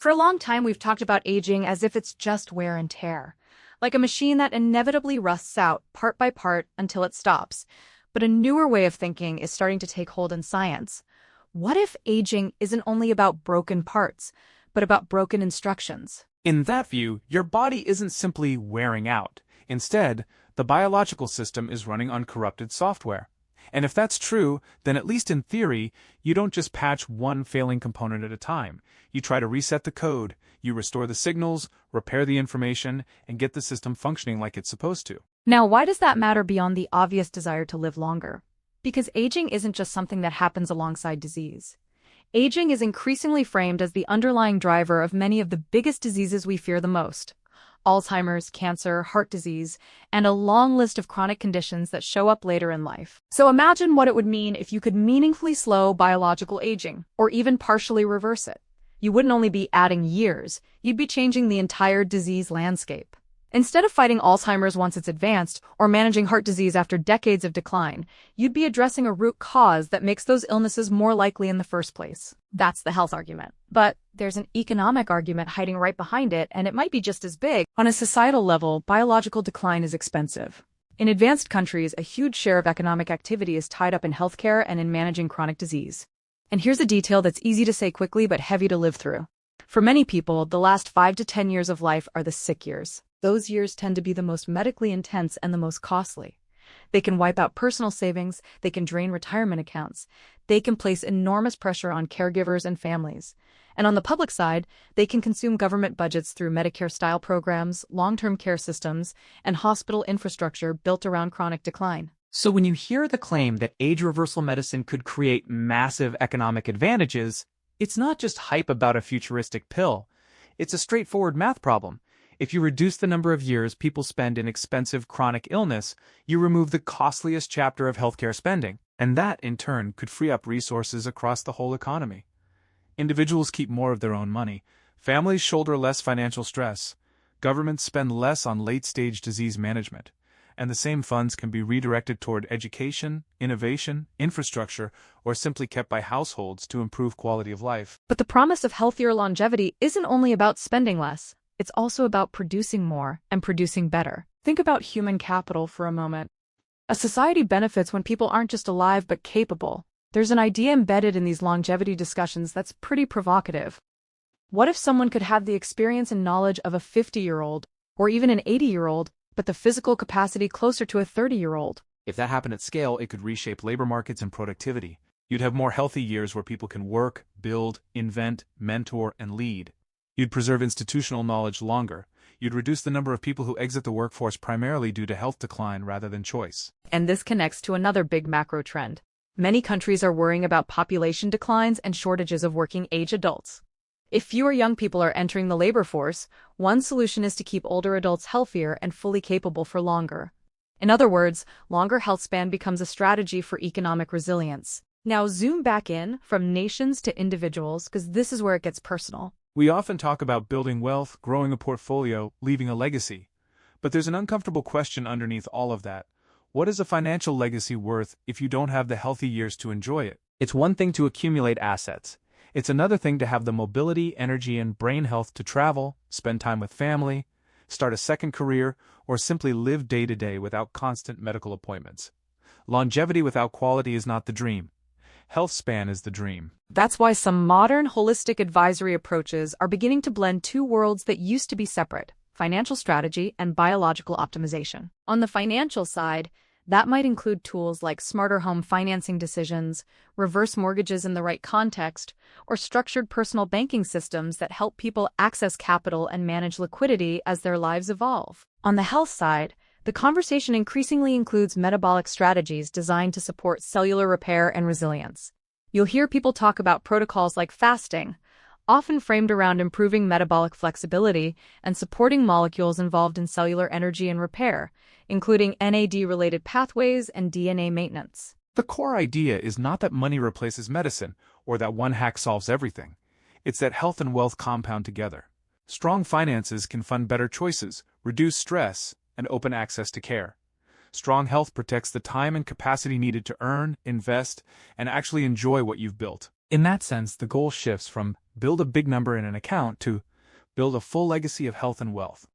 For a long time, we've talked about aging as if it's just wear and tear, like a machine that inevitably rusts out part by part until it stops. But a newer way of thinking is starting to take hold in science. What if aging isn't only about broken parts, but about broken instructions? In that view, your body isn't simply wearing out. Instead, the biological system is running on corrupted software. And if that's true, then at least in theory, you don't just patch one failing component at a time. You try to reset the code, you restore the signals, repair the information, and get the system functioning like it's supposed to. Now, why does that matter beyond the obvious desire to live longer? Because aging isn't just something that happens alongside disease. Aging is increasingly framed as the underlying driver of many of the biggest diseases we fear the most: Alzheimer's, cancer, heart disease, and a long list of chronic conditions that show up later in life. So imagine what it would mean if you could meaningfully slow biological aging, or even partially reverse it. You wouldn't only be adding years, you'd be changing the entire disease landscape. Instead of fighting Alzheimer's once it's advanced, or managing heart disease after decades of decline, you'd be addressing a root cause that makes those illnesses more likely in the first place. That's the health argument. But there's an economic argument hiding right behind it, and it might be just as big. On a societal level, biological decline is expensive. In advanced countries, a huge share of economic activity is tied up in healthcare and in managing chronic disease. And here's a detail that's easy to say quickly but heavy to live through. For many people, the last 5 to 10 years of life are the sick years. Those years tend to be the most medically intense and the most costly. They can wipe out personal savings, they can drain retirement accounts, they can place enormous pressure on caregivers and families. And on the public side, they can consume government budgets through Medicare-style programs, long-term care systems, and hospital infrastructure built around chronic decline. So when you hear the claim that age reversal medicine could create massive economic advantages, it's not just hype about a futuristic pill. It's a straightforward math problem. If you reduce the number of years people spend in expensive chronic illness, you remove the costliest chapter of healthcare spending, and that, in turn, could free up resources across the whole economy. Individuals keep more of their own money, families shoulder less financial stress, governments spend less on late-stage disease management, and the same funds can be redirected toward education, innovation, infrastructure, or simply kept by households to improve quality of life. But the promise of healthier longevity isn't only about spending less. It's also about producing more and producing better. Think about human capital for a moment. A society benefits when people aren't just alive but capable. There's an idea embedded in these longevity discussions that's pretty provocative. What if someone could have the experience and knowledge of a 50-year-old, or even an 80-year-old, but the physical capacity closer to a 30-year-old? If that happened at scale, it could reshape labor markets and productivity. You'd have more healthy years where people can work, build, invent, mentor, and lead. You'd preserve institutional knowledge longer. You'd reduce the number of people who exit the workforce primarily due to health decline rather than choice. And this connects to another big macro trend. Many countries are worrying about population declines and shortages of working-age adults. If fewer young people are entering the labor force, one solution is to keep older adults healthier and fully capable for longer. In other words, longer health span becomes a strategy for economic resilience. Now zoom back in from nations to individuals, because this is where it gets personal. We often talk about building wealth, growing a portfolio, leaving a legacy. But there's an uncomfortable question underneath all of that. What is a financial legacy worth if you don't have the healthy years to enjoy it? It's one thing to accumulate assets. It's another thing to have the mobility, energy, and brain health to travel, spend time with family, start a second career, or simply live day to day without constant medical appointments. Longevity without quality is not the dream. Health span is the dream. That's why some modern holistic advisory approaches are beginning to blend two worlds that used to be separate: financial strategy and biological optimization. On the financial side, that might include tools like smarter home financing decisions, reverse mortgages in the right context, or structured personal banking systems that help people access capital and manage liquidity as their lives evolve. On the health side, the conversation increasingly includes metabolic strategies designed to support cellular repair and resilience. You'll hear people talk about protocols like fasting, often framed around improving metabolic flexibility and supporting molecules involved in cellular energy and repair, including NAD-related pathways and DNA maintenance. The core idea is not that money replaces medicine or that one hack solves everything. It's that health and wealth compound together. Strong finances can fund better choices, reduce stress, and open access to care. Strong health protects the time and capacity needed to earn, invest, and actually enjoy what you've built. In that sense, the goal shifts from build a big number in an account to build a full legacy of health and wealth.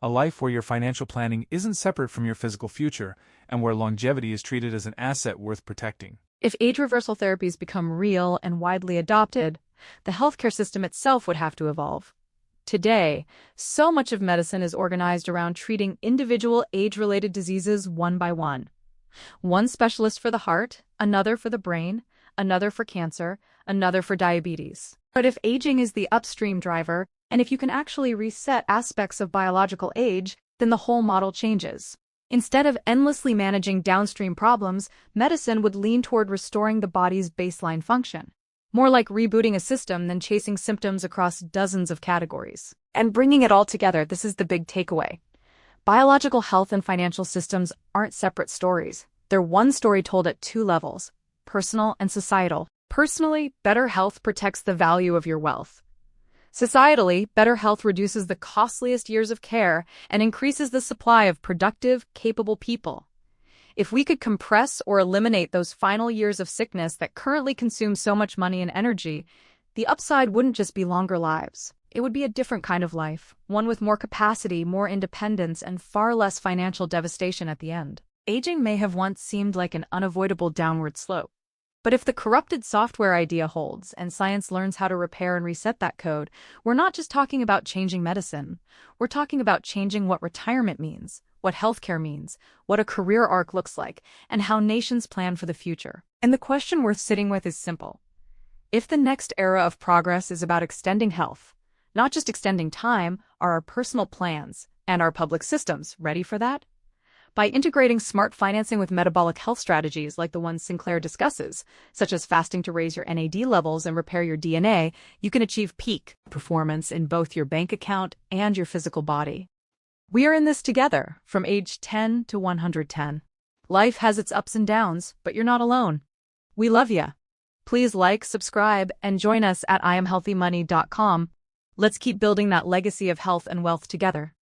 A life where your financial planning isn't separate from your physical future and where longevity is treated as an asset worth protecting. If age reversal therapies become real and widely adopted, the healthcare system itself would have to evolve. Today, so much of medicine is organized around treating individual age-related diseases one by one. One specialist for the heart, another for the brain, another for cancer, another for diabetes. But if aging is the upstream driver, and if you can actually reset aspects of biological age, then the whole model changes. Instead of endlessly managing downstream problems, medicine would lean toward restoring the body's baseline function. More like rebooting a system than chasing symptoms across dozens of categories. And bringing it all together, this is the big takeaway. Biological health and financial systems aren't separate stories. They're one story told at two levels, personal and societal. Personally, better health protects the value of your wealth. Societally, better health reduces the costliest years of care and increases the supply of productive, capable people. If we could compress or eliminate those final years of sickness that currently consume so much money and energy, the upside wouldn't just be longer lives. It would be a different kind of life, one with more capacity, more independence, and far less financial devastation at the end. Aging may have once seemed like an unavoidable downward slope. But if the corrupted software idea holds and science learns how to repair and reset that code, we're not just talking about changing medicine. We're talking about changing what retirement means, what healthcare means, what a career arc looks like, and how nations plan for the future. And the question worth sitting with is simple. If the next era of progress is about extending health, not just extending time, are our personal plans and our public systems ready for that? By integrating smart financing with metabolic health strategies like the ones Sinclair discusses, such as fasting to raise your NAD levels and repair your DNA, you can achieve peak performance in both your bank account and your physical body. We are in this together, from age 10 to 110. Life has its ups and downs, but you're not alone. We love ya. Please like, subscribe, and join us at IamHealthyMoney.com. Let's keep building that legacy of health and wealth together.